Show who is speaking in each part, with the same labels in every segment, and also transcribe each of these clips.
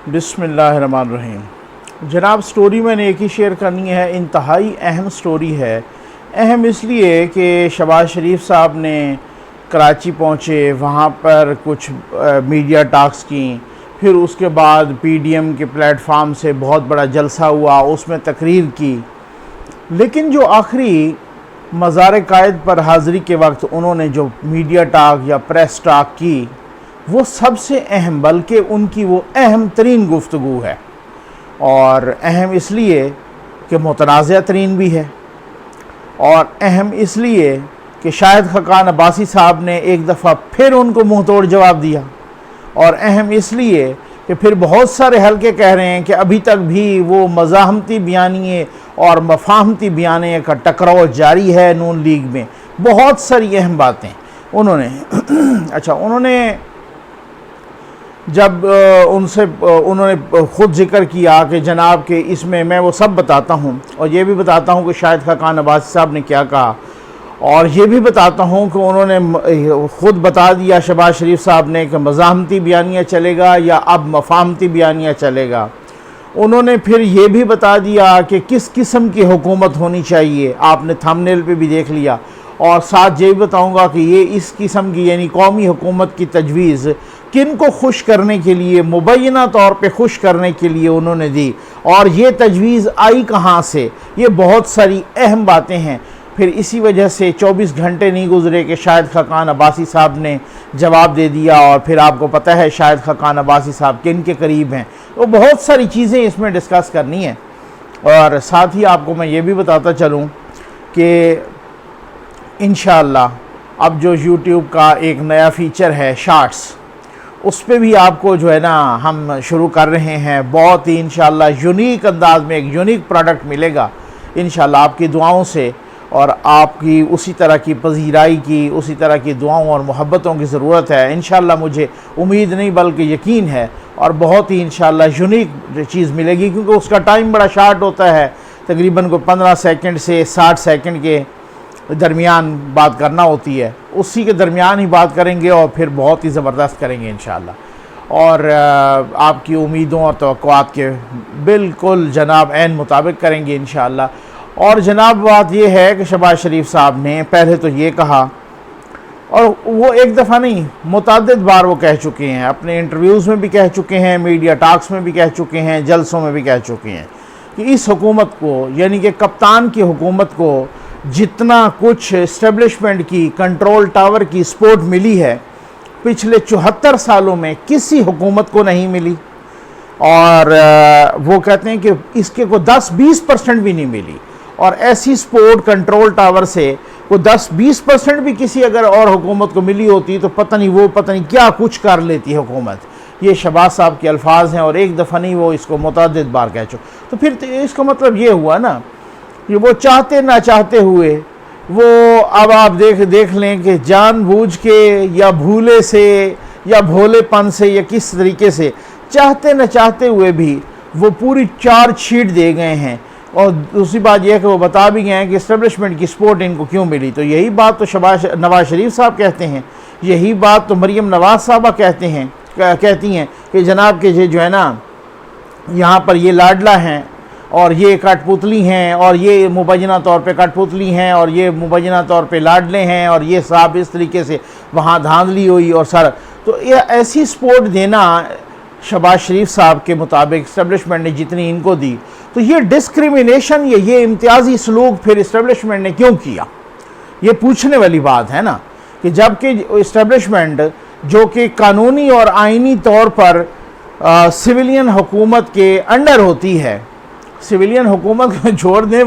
Speaker 1: बिस्मिल्लाहिर्रहमानिर्रहीम। जनाब, स्टोरी मैंने एक ही शेयर करनी है, इंतहाई अहम स्टोरी है। अहम इसलिए कि शहबाज शरीफ साहब ने कराची पहुँचे, वहाँ पर कुछ मीडिया टॉक्स की, फिर उसके बाद पीडीएम के प्लेटफार्म से बहुत बड़ा जलसा हुआ, उसमें तकरीर की। लेकिन जो आखिरी मज़ार कायद पर हाज़री के वक्त उन्होंने जो मीडिया टॉक या प्रेस टॉक की, वो सबसे अहम, बल्कि उनकी वो अहम तरीन गुफ्तगू है। और अहम इसलिए कि मुतनाज़ा तरीन भी है, और अहम इसलिए कि शाहिद खाकान अब्बासी साहब ने एक दफ़ा फिर उनको मुँह तोड़ जवाब दिया, और अहम इसलिए कि फिर बहुत सारे हल्के कह रहे हैं कि अभी तक भी वो मज़ाहमती बयानिए और मफाहमती बयानिए का टकराव जारी है नून लीग में। बहुत सारी अहम बातें उन्होंने अच्छा, उन्होंने जब उन्होंने ख़ुद जिक्र किया कि जनाब के इसमें मैं वो सब बताता हूँ, और ये भी बताता हूँ कि शाहिद खाकान अब्बासी साहब ने क्या कहा, और ये भी बताता हूँ कि उन्होंने ख़ुद बता दिया शहबाज शरीफ साहब ने कि मज़ाहमती बयानिया चलेगा या अब मफाहमती बयानिया चलेगा। उन्होंने फिर ये भी बता दिया कि किस किस्म की हुकूमत होनी चाहिए, आपने थंबनेल पे भी देख लिया। और साथ ये भी बताऊँगा कि ये इस किस्म की यानी कौमी हुकूमत की तजवीज़ किन को खुश करने के लिए, मुबैना तौर पे खुश करने के लिए उन्होंने दी, और ये तजवीज़ आई कहाँ से। ये बहुत सारी अहम बातें हैं। फिर इसी वजह से 24 घंटे नहीं गुजरे कि शाहिद खाकान अब्बासी साहब ने जवाब दे दिया, और फिर आपको पता है शाहिद खाकान अब्बासी साहब किन के करीब हैं। तो बहुत सारी चीज़ें इसमें डिस्कस करनी है। और साथ ही आपको मैं ये भी बताता चलूँ कि इंशाअल्लाह अब जो यूट्यूब का एक नया फ़ीचर है शॉर्ट्स, उस पर भी आपको जो है ना हम शुरू कर रहे हैं। बहुत ही इंशाअल्लाह यूनिक अंदाज में एक यूनिक प्रोडक्ट मिलेगा इंशाअल्लाह आपकी दुआओं से, और आपकी उसी तरह की पजीराई की, उसी तरह की दुआओं और मोहब्बतों की ज़रूरत है। इंशाअल्लाह मुझे उम्मीद नहीं बल्कि यकीन है, और बहुत ही इंशाअल्लाह यूनिक चीज़ मिलेगी, क्योंकि उसका टाइम बड़ा शार्ट होता है, तकरीबन को 15 सेकंड से 60 सेकंड के दरमियान बात करना होती है। उसी के दरमियान ही बात करेंगे और फिर बहुत ही ज़बरदस्त करेंगे इंशाअल्लाह, और आपकी उम्मीदों और तवक्कुआत के बिल्कुल जनाब ऐन मुताबिक करेंगे इंशाअल्लाह। और जनाब बात यह है कि शहबाज शरीफ साहब ने पहले तो ये कहा, और वो एक दफ़ा नहीं मुतअद्दिद बार वो कह चुके हैं, अपने इंटरव्यूज़ में भी कह चुके हैं, मीडिया टॉक्स में भी कह चुके हैं, जलसों में भी कह चुके हैं कि इस हुकूमत को, यानी कि कप्तान की हुकूमत को जितना कुछ इस्टेब्लिशमेंट की, कंट्रोल टावर की सपोर्ट मिली है पिछले 74 सालों में किसी हुकूमत को नहीं मिली। और वो कहते हैं कि इसके को 10-20% भी नहीं मिली, और ऐसी सपोर्ट कंट्रोल टावर से को 10-20% भी किसी अगर और हुकूमत को मिली होती तो पता नहीं क्या कुछ कर लेती हुकूमत। ये शहबाज साहब के अल्फाज हैं, और एक दफ़ा नहीं वो इसको मुतअद्दिद बार कह चुके। तो फिर इसका मतलब ये हुआ ना कि वो चाहते ना चाहते हुए वो, अब आप देख लें कि जानबूझ के या भूले से या भोलेपन से या किस तरीके से चाहते न चाहते हुए भी वो पूरी चार्जशीट दे गए हैं। और दूसरी बात यह है कि वो बता भी गए हैं कि इस्टेब्लिशमेंट की सपोर्ट इनको क्यों मिली। तो यही बात तो नवाज शरीफ साहब कहते हैं, यही बात तो मरीम नवाज साहबा कहती हैं कि जनाब के जो है ना यहाँ पर ये लाडला हैं, और ये कठपुतली हैं, और ये मुबैना तौर पे कठपुतली हैं, और ये मुबैना तौर पे लाडले हैं, और ये साहब इस तरीके से वहाँ धांधली हुई और सारा। तो ये ऐसी सपोर्ट देना शहबाज शरीफ साहब के मुताबिक इस्टेब्लिशमेंट ने जितनी इनको दी, तो ये डिस्क्रिमिनेशन, ये इम्तियाजी सलूक फिर इस्टेब्लिशमेंट ने क्यों किया, ये पूछने वाली बात है ना। कि जबकि इस्टेब्लिशमेंट जो कि कानूनी और आइनी तौर पर सिविलियन हुकूमत के अंडर होती है, सिविलियन हुकूमत को छोड़ दें,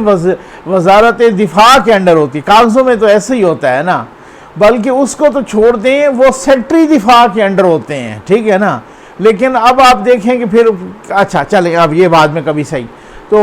Speaker 1: वजारत दिफा के अंडर होती है, कागज़ों में तो ऐसे ही होता है ना, बल्कि उसको तो छोड़ दें, वो सेक्रेटरी दिफा के अंडर होते हैं, ठीक है ना। लेकिन अब आप देखें कि फिर अच्छा चले, अब ये बाद में कभी सही, तो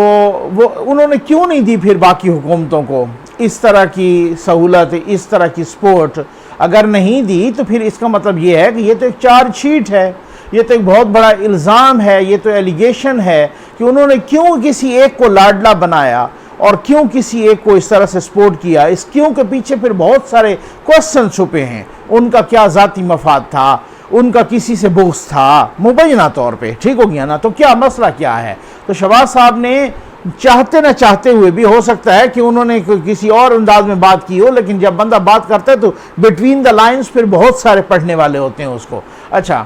Speaker 1: वो उन्होंने क्यों नहीं दी फिर बाकी हुकूमतों को इस तरह की सहूलत, इस तरह की सपोर्ट अगर नहीं दी, तो फिर इसका मतलब ये है कि ये तो एक चार्जशीट है, ये तो एक बहुत बड़ा इल्ज़ाम है, ये तो एलिगेशन है कि उन्होंने क्यों किसी एक को लाडला बनाया और क्यों किसी एक को इस तरह से सपोर्ट किया। इस क्यों के पीछे फिर बहुत सारे क्वेश्चन छुपे हैं। उनका क्या ज़ाती मफाद था, उनका किसी से बुग़्ज़ था मुबैना तौर पे, ठीक हो गया ना। तो क्या मसला क्या है? तो शहबाज साहब ने चाहते न चाहते हुए भी, हो सकता है कि उन्होंने किसी और अंदाज में बात की हो, लेकिन जब बंदा बात करता है तो बिटवीन द लाइंस फिर बहुत सारे पढ़ने वाले होते हैं उसको। अच्छा,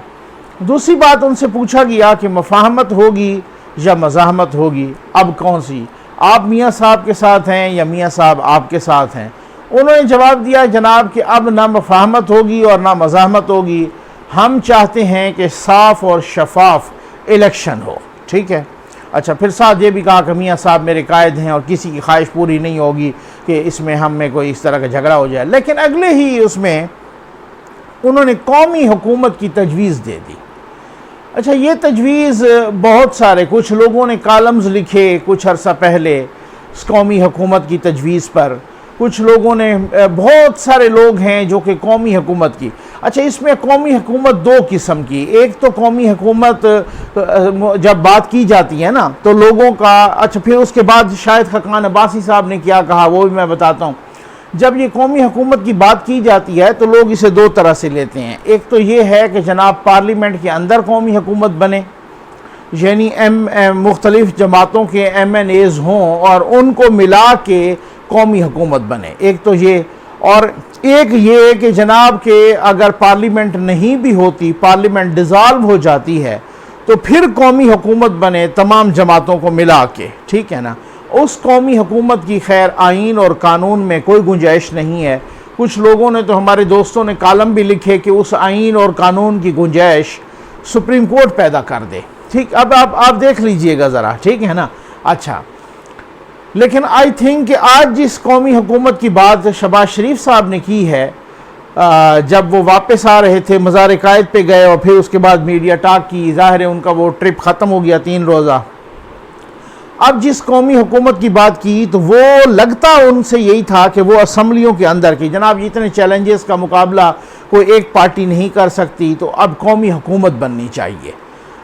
Speaker 1: दूसरी बात उनसे पूछा गया कि मफाहमत होगी या मज़ाहमत होगी, अब कौन सी, आप मियाँ साहब के साथ हैं या मियाँ साहब आपके साथ हैं? उन्होंने जवाब दिया जनाब कि अब ना मफाहमत होगी और ना मज़ाहमत होगी, हम चाहते हैं कि साफ़ और शफाफ इलेक्शन हो, ठीक है। अच्छा, फिर साथ ये भी कहा कि मियाँ साहब मेरे कायद हैं और किसी की ख्वाहिश पूरी नहीं होगी कि इसमें हम में कोई इस तरह का झगड़ा हो जाए। लेकिन अगले ही उसमें उन्होंने कौमी हुकूमत की तजवीज़ दे दी। अच्छा, ये तजवीज़ बहुत सारे, कुछ लोगों ने कॉलम्स लिखे कुछ अरसा पहले कौमी हुकूमत की तजवीज़ पर, कुछ लोगों ने, बहुत सारे लोग हैं जो कि कौमी हुकूमत की। अच्छा, इसमें कौमी हुकूमत दो किस्म की, एक तो कौमी हुकूमत जब बात की जाती है ना तो लोगों का, अच्छा फिर उसके बाद शाहिद खाकान अब्बासी साहब ने क्या कहा वो भी मैं बताता हूँ। जब ये कौमी हुकूमत की बात की जाती है तो लोग इसे दो तरह से लेते हैं। एक तो ये है कि जनाब पार्लियामेंट के अंदर कौमी हुकूमत बने, यानी मुख्तलिफ जमातों के MNAs हों और उनको मिला के कौमी हुकूमत बने, एक तो ये। और एक ये कि जनाब के अगर पार्लियामेंट नहीं भी होती, पार्लियामेंट डिज़ाल्व हो जाती है तो फिर कौमी हुकूमत बने तमाम जमातों को मिला के, ठीक है ना। उस कौमी हुकूमत की खैर आइन और कानून में कोई गुंजाइश नहीं है। कुछ लोगों ने तो, हमारे दोस्तों ने कॉलम भी लिखे कि उस आइन और कानून की गुंजाइश सुप्रीम कोर्ट पैदा कर दे, ठीक। अब आप देख लीजिएगा ज़रा, ठीक है ना। अच्छा, लेकिन आई थिंक कि आज जिस कौमी हुकूमत की बात शहबाज शरीफ साहब ने की है, जब वो वापस आ रहे थे मज़ार कायद पे गए और फिर उसके बाद मीडिया टॉक की, ज़ाहिर है उनका वो ट्रिप ख़त्म हो गया 3 रोज़ा। अब जिस कौमी हुकूमत की बात की तो वो लगता उनसे यही था कि वो असम्बलियों के अंदर की, जनाब इतने चैलेंजेस का मुकाबला कोई एक पार्टी नहीं कर सकती, तो अब कौमी हुकूमत बननी चाहिए।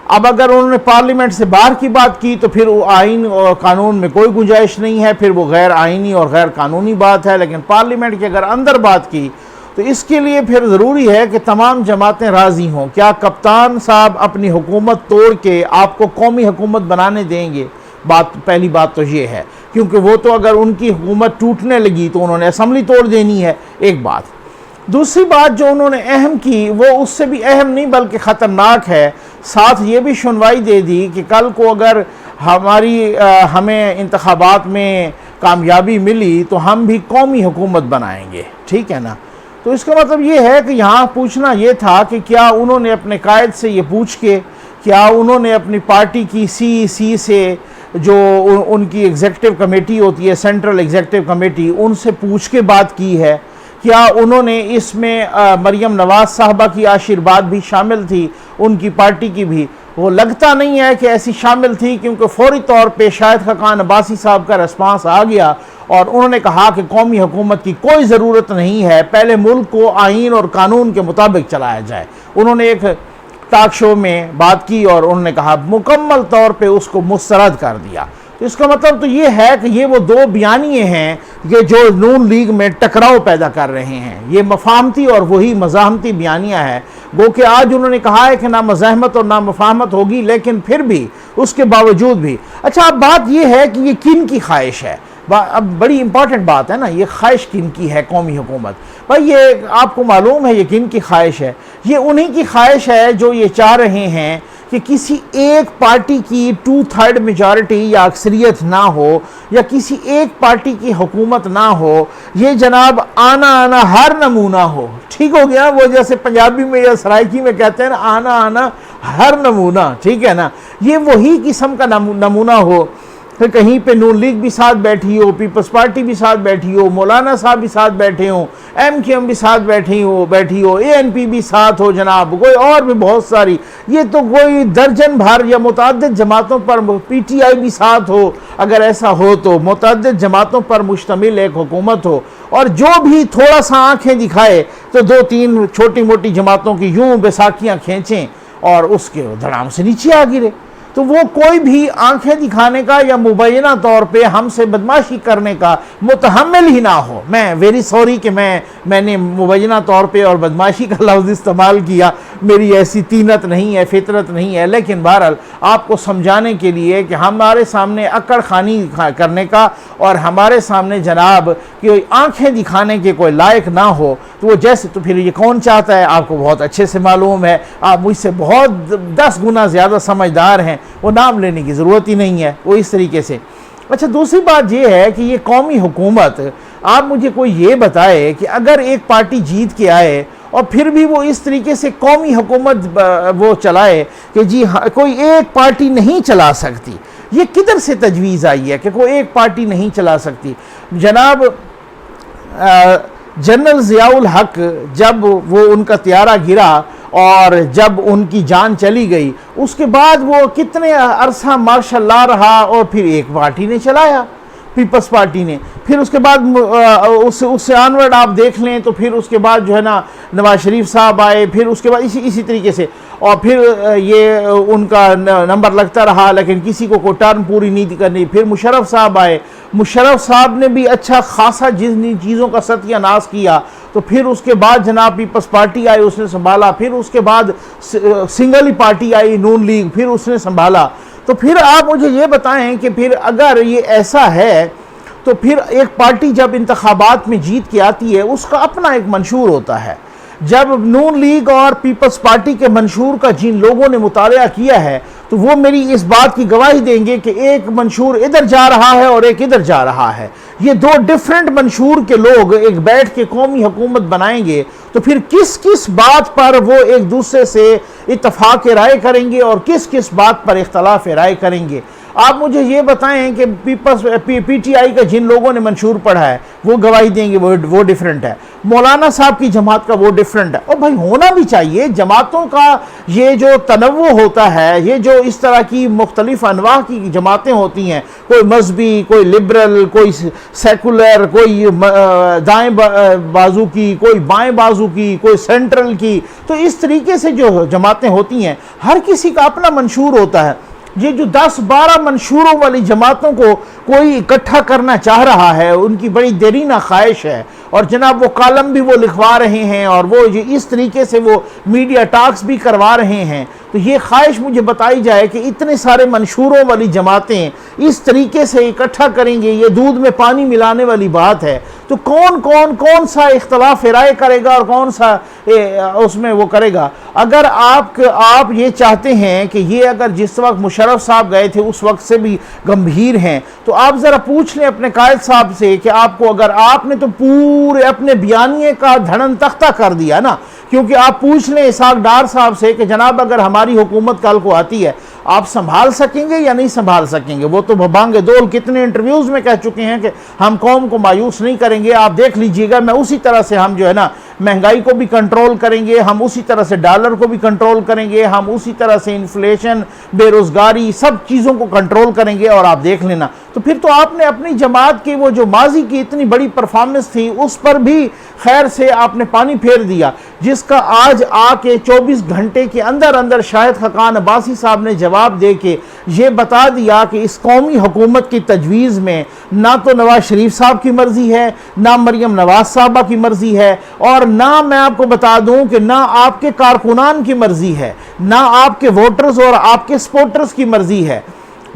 Speaker 1: अब अगर उन्होंने पार्लियामेंट से बाहर की बात की तो फिर वो आइन और कानून में कोई गुंजाइश नहीं है, फिर वो गैर आइनी और गैर कानूनी बात है। लेकिन पार्लियामेंट की अगर अंदर बात की तो इसके लिए फिर ज़रूरी है कि तमाम जमातें राज़ी हों। क्या कप्तान साहब अपनी हुकूमत तोड़ के आपको कौमी हुकूमत बनाने देंगे? बात, पहली बात तो ये है, क्योंकि वो तो अगर उनकी हुकूमत टूटने लगी तो उन्होंने असम्बली तोड़ देनी है, एक बात। दूसरी बात जो उन्होंने अहम की वो उससे भी अहम नहीं बल्कि ख़तरनाक है, साथ ये भी सुनवाई दे दी कि कल को अगर हमें इंतखाबात में कामयाबी मिली तो हम भी कौमी हुकूमत बनाएंगे, ठीक है ना। तो इसका मतलब ये है कि यहाँ पूछना ये था कि क्या उन्होंने अपने कायद से ये पूछ के, क्या उन्होंने अपनी पार्टी की CEC से, जो उनकी एग्जीक्यूटिव कमेटी होती है, सेंट्रल एग्जीक्यूटिव कमेटी, उनसे पूछ के बात की है? क्या उन्होंने इसमें मरियम नवाज साहबा की आशीर्वाद भी शामिल थी, उनकी पार्टी की भी? वो लगता नहीं है कि ऐसी शामिल थी, क्योंकि फौरी तौर पे शाहिद खाकान अब्बासी साहब का रिस्पांस आ गया और उन्होंने कहा कि कौमी हुकूमत की कोई ज़रूरत नहीं है, पहले मुल्क को आइन और कानून के मुताबिक चलाया जाए। उन्होंने एक टॉक शो में बात की और उन्होंने कहा, मुकम्मल तौर पे उसको मुस्तरद कर दिया। तो इसका मतलब तो ये है कि ये वो दो बयानिए हैं ये जो नून लीग में टकराव पैदा कर रहे हैं। ये मफाहमती और वही मज़ाहमती बयानियाँ है। गो कि आज उन्होंने कहा है कि ना मज़ाहमत और ना मफाहमत होगी, लेकिन फिर भी उसके बावजूद भी, अच्छा अब बात ये है कि ये किन की ख्वाहिश है? अब बड़ी इंपॉर्टेंट बात है ना, ये ख्वाहिश किन की है कौमी हुकूमत? भाई ये आपको मालूम है ये किन की ख्वाहिश है? ये उन्हीं की ख्वाहिश है जो ये चाह रहे हैं कि किसी एक पार्टी की 2/3 मेजॉरिटी या अक्सरियत ना हो, या किसी एक पार्टी की हुकूमत ना हो। ये जनाब आना आना हर नमूना हो, ठीक हो गया। वो जैसे पंजाबी में या सराइकी में कहते हैं ना, आना आना हर नमूना, ठीक है ना। ये वही किस्म का नमूना हो। फिर कहीं पे नून लीग भी साथ बैठी हो, पीपल्स पार्टी भी साथ बैठी हो, मौलाना साहब भी साथ बैठे हों, MQM भी साथ बैठी हो, ANP भी साथ हो, जनाब कोई और भी बहुत सारी, ये तो कोई दर्जन भर या मुतअद्दिद जमातों पर, PTI भी साथ हो। अगर ऐसा हो तो मुतअद्दिद जमातों पर मुश्तमिल एक हुकूमत हो, और जो भी थोड़ा सा आँखें दिखाए तो 2-3 छोटी मोटी जमातों की यूँ बैसाखियाँ खींचें और उसके धड़ाम से नीचे आ गिरे। तो वो कोई भी आंखें दिखाने का या मुबैना तौर पे हमसे बदमाशी करने का मुतहम्मिल ही ना हो। मैं वेरी सॉरी कि मैंने मुबैना तौर पे और बदमाशी का लफ्ज़ इस्तेमाल किया, मेरी ऐसी तीनत नहीं है, फितरत नहीं है, लेकिन बहरहाल आपको समझाने के लिए कि हमारे सामने अक्कड़ खानी करने का और हमारे सामने जनाब कि आंखें दिखाने के कोई लायक ना हो, तो वो जैसे, तो फिर ये कौन चाहता है? आपको बहुत अच्छे से मालूम है, आप मुझसे बहुत 10 गुना ज़्यादा समझदार हैं, वो नाम लेने की ज़रूरत ही नहीं है, वो इस तरीके से। अच्छा, दूसरी बात ये है कि ये कौमी हुकूमत, आप मुझे कोई ये बताए कि अगर एक पार्टी जीत के आए और फिर भी वो इस तरीके से कौमी हुकूमत वो चलाए कि जी हाँ, कोई एक पार्टी नहीं चला सकती, ये किधर से तजवीज़ आई है कि कोई एक पार्टी नहीं चला सकती? जनाब जनरल ज़ियाउल हक, जब वो उनका त्यारा गिरा और जब उनकी जान चली गई, उसके बाद वो कितने अरसा माशाल्लाह रहा और फिर एक पार्टी ने चलाया, पीपल्स पार्टी ने। फिर उसके बाद उससे ऑनवर्ड आप देख लें तो फिर उसके बाद जो है ना नवाज शरीफ साहब आए, फिर उसके बाद इसी तरीके से, और फिर ये उनका नंबर लगता रहा, लेकिन किसी को कोई टर्म पूरी नहीं करनी। फिर मुशर्रफ साहब आए, मुशर्रफ साहब ने भी अच्छा खासा जिन चीज़ों का सत्यानाश किया, तो फिर उसके बाद जनाब पीपल्स पार्टी आई, उसने संभाला। फिर उसके बाद सिंगल ही पार्टी आई नून लीग, फिर उसने संभाला। तो फिर आप मुझे ये बताएं कि फिर अगर ये ऐसा है तो फिर एक पार्टी जब इंतखाबात में जीत के आती है उसका अपना एक मंशूर होता है। जब नून लीग और पीपल्स पार्टी के मंशूर का जिन लोगों ने मुताला किया है तो वो मेरी इस बात की गवाही देंगे कि एक मंशूर इधर जा रहा है और एक इधर जा रहा है। ये दो डिफरेंट मंशूर के लोग एक बैठ के कौमी हुकूमत बनाएंगे तो फिर किस किस बात पर वो एक दूसरे से इत्तफाक राय करेंगे और किस किस बात पर इख्तलाफ राय करेंगे। आप मुझे ये बताएं कि पीटीआई का जिन लोगों ने मंशूर पढ़ा है वो गवाही देंगे, वो डिफरेंट है। मौलाना साहब की जमात का वो डिफरेंट है। और भाई होना भी चाहिए, जमातों का ये जो तनव्वु होता है, ये जो इस तरह की मुख्तलिफ अनवा की जमातें होती हैं, कोई मजहबी, कोई लिबरल, कोई सेकुलर, कोई दाएं बाजू की, कोई बाएं बाजू की, कोई सेंट्रल की, तो इस तरीके से जो जमातें होती हैं हर किसी का अपना मंशूर होता है। ये जो 10-12 मंशूरों वाली जमातों को कोई इकट्ठा करना चाह रहा है, उनकी बड़ी देरीना ख्वाहिश है। और जनाब वो कॉलम भी वो लिखवा रहे हैं और वो इस तरीके से वो मीडिया टॉक्स भी करवा रहे हैं। तो ये ख्वाहिश मुझे बताई जाए कि इतने सारे मंशूरों वाली जमातें इस तरीके से इकट्ठा करेंगे, ये दूध में पानी मिलाने वाली बात है। तो कौन सा इख्तलाफ राय करेगा और कौन सा उसमें वो करेगा। अगर आप ये चाहते हैं कि ये अगर जिस वक्त मुशर्रफ साहब गए थे उस वक्त से भी गंभीर हैं, तो आप ज़रा पूछ लें अपने कायद साहब से कि आपको, अगर आपने तो पूरे अपने बयानिए का धड़न तख्ता कर दिया ना, क्योंकि आप पूछ लें इसाक डार साहब से कि जनाब अगर हमारी हुकूमत कल को आती है आप संभाल सकेंगे या नहीं संभाल सकेंगे। वो तो बांगे दोल कितने इंटरव्यूज़ में कह चुके हैं कि हम कौम को मायूस नहीं करेंगे। आप देख लीजिएगा, मैं उसी तरह से हम जो है ना महंगाई को भी कंट्रोल करेंगे, हम उसी तरह से डॉलर को भी कंट्रोल करेंगे, हम उसी तरह से इन्फ्लेशन, बेरोज़गारी, सब चीज़ों को कंट्रोल करेंगे। और आप देख लेना, तो फिर तो आपने अपनी जमात की वो जो माजी की इतनी बड़ी परफॉर्मेंस थी उस पर भी खैर से आपने पानी फेर दिया, जिसका आज आके 24 घंटे के अंदर अंदर शाहिद खाकान अब्बासी साहब ने जवाब दे के ये बता दिया कि इस कौमी हुकूमत की तजवीज़ में ना तो नवाज शरीफ साहब की मर्ज़ी है, ना मरियम नवाज साहबा की मर्ज़ी है, और ना मैं आपको बता दूं कि ना आपके कारकुनान की मर्ज़ी है, ना आपके वोटर्स और आपके सपोर्टर्स की मर्ज़ी है।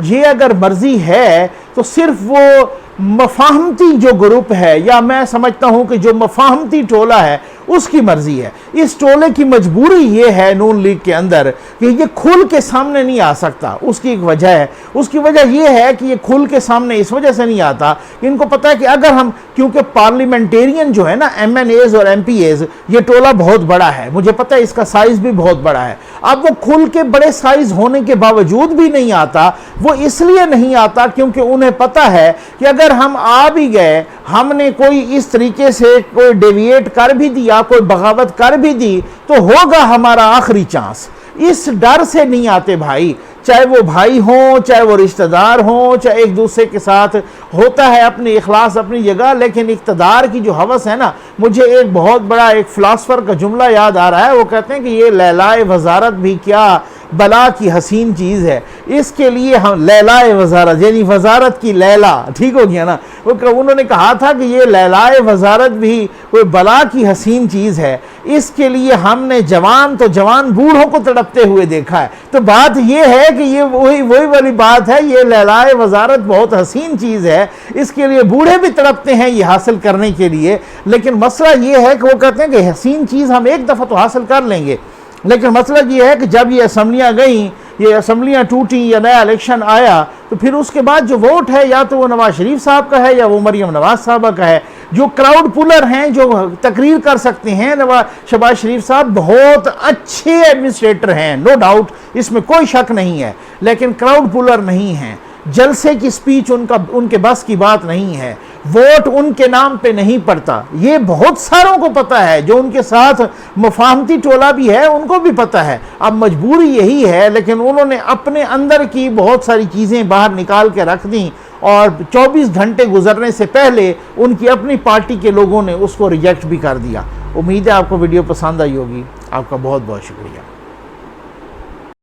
Speaker 1: ये अगर मर्ज़ी है तो सिर्फ वो मफाहमती जो ग्रुप है, या मैं समझता हूं कि जो मफाहमती टोला है उसकी मर्जी है। इस टोले की मजबूरी ये है नून लीग के अंदर कि ये खुल के सामने नहीं आ सकता। उसकी एक वजह है, उसकी वजह ये है कि ये खुल के सामने इस वजह से नहीं आता कि इनको पता है कि अगर हम, क्योंकि पार्लियामेंटेरियन जो है ना, MNAs और MPAs, ये टोला बहुत बड़ा है, मुझे पता है इसका साइज भी बहुत बड़ा है। अब वो खुल के बड़े साइज होने के बावजूद भी नहीं आता। वो इसलिए नहीं आता क्योंकि उन्हें पता है कि अगर हम आ भी गए, हमने कोई इस तरीके से कोई डेविएट कर भी दिया, कोई बगावत कर भी दी, तो होगा हमारा आखिरी चांस। इस डर से नहीं आते भाई, चाहे वो भाई हों, चाहे वो रिश्तेदार हों, चाहे एक दूसरे के साथ होता है अपनी इखलास अपनी जगह, लेकिन इक़्तिदार की जो हवस है ना, मुझे एक बहुत बड़ा एक फ़िलासफ़र का जुमला याद आ रहा है। वो कहते हैं कि ये लैलाए वज़ारत भी क्या बला की हसीन चीज़ है, इसके लिए हम लैलाए वजारत यानी वजारत की लैला, ठीक हो गया ना। उन्होंने कहा था कि ये लैलाए वजारत भी कोई बला की हसीन चीज़ है, इसके लिए हमने जवान तो जवान बूढ़ों को तड़पते हुए देखा है। तो बात ये है कि ये वही वाली बात है, ये लैलाए वजारत बहुत हसीन चीज़ है, इसके लिए बूढ़े भी तड़पते हैं ये हासिल करने के लिए। लेकिन मसला ये है कि वो कहते हैं कि हसीन चीज़ हम एक दफ़ा तो हासिल कर लेंगे, लेकिन मसला ये है कि जब ये असम्बलियाँ गईं, ये असम्बलियाँ टूटी या नया इलेक्शन आया, तो फिर उसके बाद जो वोट है या तो वो नवाज शरीफ साहब का है या वो मरियम नवाज साहबा का है। जो क्राउड पुलर हैं, जो तकरीर कर सकते हैं, शहबाज शरीफ साहब बहुत अच्छे एडमिनिस्ट्रेटर हैं, नो डाउट, इसमें कोई शक नहीं है, लेकिन क्राउड पुलर नहीं हैं। जलसे की स्पीच उनके बस की बात नहीं है, वोट उनके नाम पे नहीं पड़ता, ये बहुत सारों को पता है, जो उनके साथ मुफाहमती टोला भी है उनको भी पता है। अब मजबूरी यही है, लेकिन उन्होंने अपने अंदर की बहुत सारी चीज़ें बाहर निकाल के रख दी और 24 घंटे गुजरने से पहले उनकी अपनी पार्टी के लोगों ने उसको रिजेक्ट भी कर दिया। उम्मीद है आपको वीडियो पसंद आई होगी। आपका बहुत बहुत शुक्रिया।